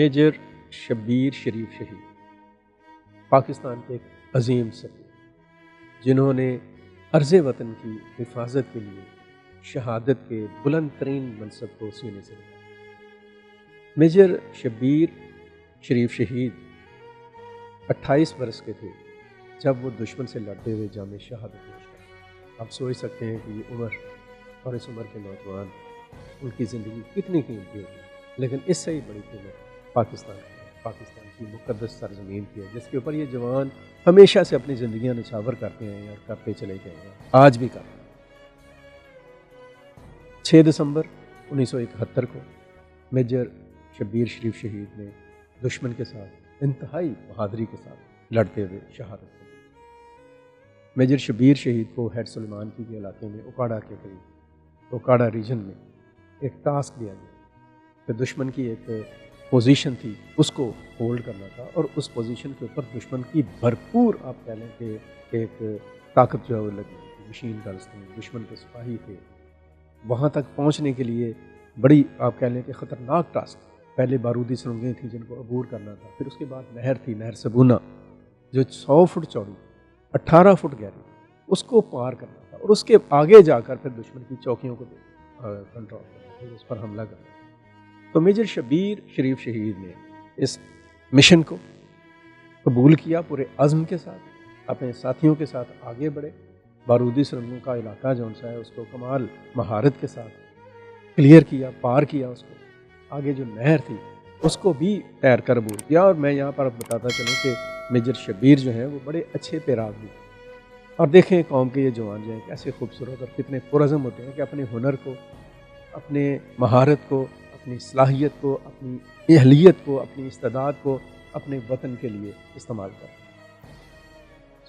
Major Shabbir शरीफ शहीद पाकिस्तान के एक अजीम सपूत जिन्होंने अर्ज़ वतन की हिफाजत के लिए शहादत के बुलंद तरीन मनसब को सीने से लगाया। मेजर शब्बीर शरीफ शहीद 28 बरस के थे जब वो दुश्मन से लड़ते हुए जामे शहादत नोश कर। आप सोच सकते हैं कि ये उम्र और इस उम्र के नौजवान उनकी ज़िंदगी कितनी कीमती होगी, लेकिन इससे ही बड़ी कीमत पाकिस्तान की मुक़द्दस सरज़मीन की है, जिसके ऊपर ये जवान हमेशा से अपनी ज़िंदगियाँ निछावर करते हैं और करते चले गए हैं, आज भी करते हैं। 6 दिसंबर 1971 को मेजर शब्बीर शरीफ शहीद ने दुश्मन के साथ इंतहाई बहादुरी के साथ लड़ते हुए शहादत दी। मेजर शब्बीर शहीद को हैड सुलेमान के इलाके में उकाड़ा के करीब उकाड़ा रीजन में एक टास्क दिया गया कि दुश्मन की एक पोजीशन थी उसको होल्ड करना था, और उस पोजीशन के ऊपर दुश्मन की भरपूर आप कह लें कि एक ताकत जो है वो लगी थी। मशीन गन्स थी, दुश्मन के सिपाही थे। वहाँ तक पहुँचने के लिए बड़ी आप कह लें कि ख़तरनाक टास्क। पहले बारूदी सुरंगें थी जिनको अबूर करना था, फिर उसके बाद नहर थी, नहर सबूना, जो 100 फुट चौड़ी 18 फुट गहरी, उसको पार करना था, और उसके आगे जाकर फिर दुश्मन की चौकियों को कंट्रोल करना, फिर उस पर हमला करना। तो मेजर शब्बीर शरीफ शहीद ने इस मिशन को कबूल किया, पूरे अज़्म के साथ अपने साथियों के साथ आगे बढ़े। बारूदी सुरंगों का इलाका जौन सा है उसको कमाल महारत के साथ क्लियर किया, पार किया उसको। आगे जो नहर थी उसको भी तैर कर अबूर किया। और मैं यहाँ पर बताता चलूँ कि मेजर शब्बीर जो हैं वो बड़े अच्छे तैराक भी, और देखें कौम के ये जवान जो हैं कैसे खूबसूरत और कितने पुरज़म होते हैं कि अपने हुनर को, अपने महारत को, अपनी सलाहियत को, अपनी अहलियत को, अपनी इस्तेदाद को अपने वतन के लिए इस्तेमाल करते हैं।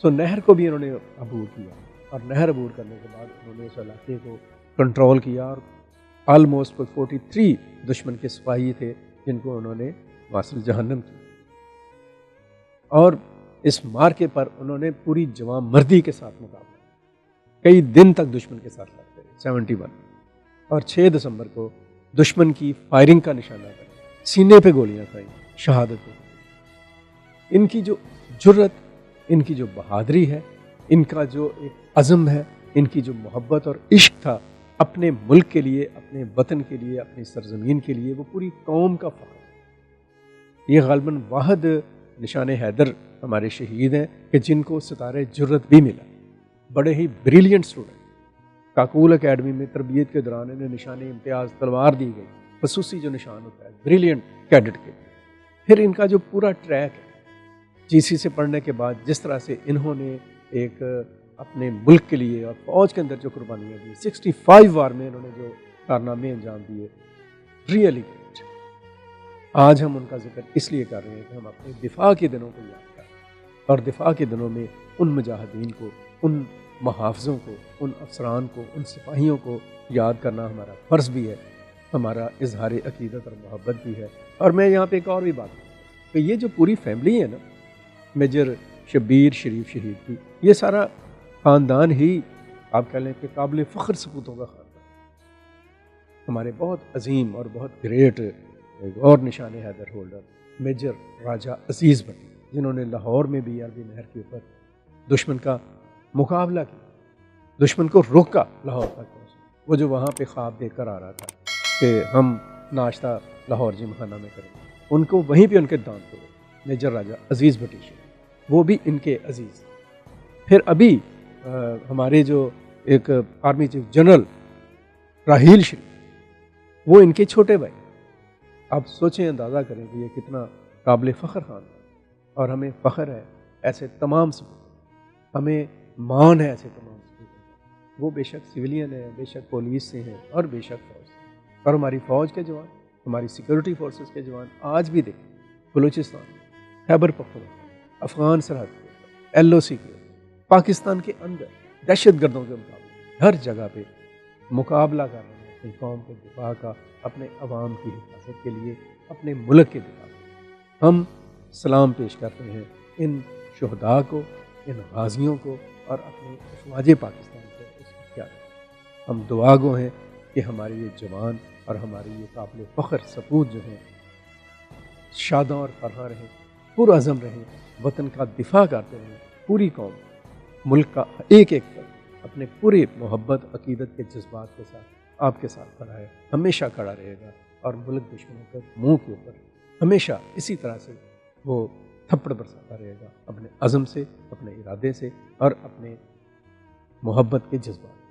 सो नहर को भी इन्होंने अबूर किया, और नहर अबूर करने के बाद उन्होंने उस इलाके को कंट्रोल किया, और आलमोस्ट कोई 43 दुश्मन के सिपाही थे जिनको उन्होंने वासिल जहन्नम की। और इस मार्के पर उन्होंने पूरी जवां मर्दी के साथ मुकाबला, कई दिन तक दुश्मन के साथ लड़ते रहे 71। और 6 दिसंबर को दुश्मन की फायरिंग का निशाना करें, सीने पे गोलियां खाई, शहादत हुई। इनकी जो जुर्रत, इनकी जो बहादुरी है, इनका जो एक अज़म है, इनकी जो मोहब्बत और इश्क था अपने मुल्क के लिए, अपने वतन के लिए, अपनी सरजमीन के लिए, वो पूरी कौम का फ़ख्र। ये ग़ालिबन वाहिद निशान हैदर हमारे शहीद हैं कि जिनको सितारे जुर्रत भी मिला। बड़े ही ब्रिलियंट स्टूडेंट, काकूल एकेडमी में तरबियत के दौरान इन्हें निशान इम्तियाज़ तलवार दी गई, खसूसी जो निशान होता है ब्रिलियंट कैडेट के। फिर इनका जो पूरा ट्रैक है GC से पढ़ने के बाद, जिस तरह से इन्होंने एक अपने मुल्क के लिए और फ़ौज के अंदर जो कुर्बानियाँ दी, 65 वार में इन्होंने जो कारनामे अंजाम दिए, रियली ग्रेट। आज हम उनका जिक्र इसलिए कर रहे हैं कि हम अपने दिफा के दिनों को याद करें, और दिफा के दिनों में उन मुजाहिदीन को, उन मुहाफ़िज़ों को, उन अफसरान को, उन सिपाहियों को याद करना हमारा फ़र्ज़ भी है, हमारा इजहार अक़ीदत और मोहब्बत भी है। और मैं यहाँ पे एक और भी बात करूँ कि ये जो पूरी फैमिली है ना मेजर शब्बीर शरीफ शहीद की, ये सारा ख़ानदान ही आप कह लें कि काबिल फ़ख्र सपूतों का ख़ानदान। हमारे बहुत अजीम और बहुत ग्रेट एक और निशान हैदर होल्डर मेजर राजा अजीज़ भट्टी, जिन्होंने लाहौर में भी अरबी नहर के ऊपर दुश्मन का मुकाबला किया, दुश्मन को रोका, लाहौर तक पहुँचे। वो जो वहाँ पे ख्वाब देकर आ रहा था कि हम नाश्ता लाहौर जिमखाना में करेंगे, उनको वहीं पे उनके दांत तोड़े मेजर राजा अजीज़ भट्टी, वो भी इनके अजीज़। फिर अभी हमारे जो एक आर्मी चीफ जनरल राहील शरीफ, वो इनके छोटे भाई। आप सोचें, अंदाज़ा करें कि ये कितना काबिल फ़ख्र खान है, और हमें फ़ख्र है ऐसे तमाम सपूत, हमें मान है ऐसे तमाम सपूत। वो बेशक सिविलियन है, बेशक पुलिस से हैं, और बेशक फ़ौज से। और हमारी फ़ौज के जवान, हमारी सिक्योरिटी फोर्सेस के जवान आज भी देखें बलूचिस्तान में, खैबर पख्तूनख्वा, अफ़गान सरहद के, LOC के, पाकिस्तान के अंदर दहशत गर्दों के मुकाबले हर जगह पे मुकाबला कर रहे हैं अपनी कौम के दिफा का, अपने अवाम की हिफाजत के लिए, अपने मुल्क के दिफा के। हम सलाम पेश करते हैं इन शुहदा को, इन गाजियों को, और अपने अफवाज पाकिस्तान को। इसकी क्या हम दुआ गो हैं कि हमारे ये जवान और हमारे ये काबिल फ़ख्र सपूत जो हैं शादा और फरहा रहें, पुरअज़म रहें, वतन का दिफा करते रहें। पूरी कौम मुल्क का एक एक फर्द अपने पूरे मोहब्बत अकीदत के जज्बात के साथ आपके साथ खड़ा है, हमेशा खड़ा रहेगा और मुल्क दुश्मनों के मुंह के ऊपर हमेशा इसी तरह से वो थप्पड़ बरसाता रहेगा, अपने अज़म से, अपने इरादे से और अपने मोहब्बत के जज्बात।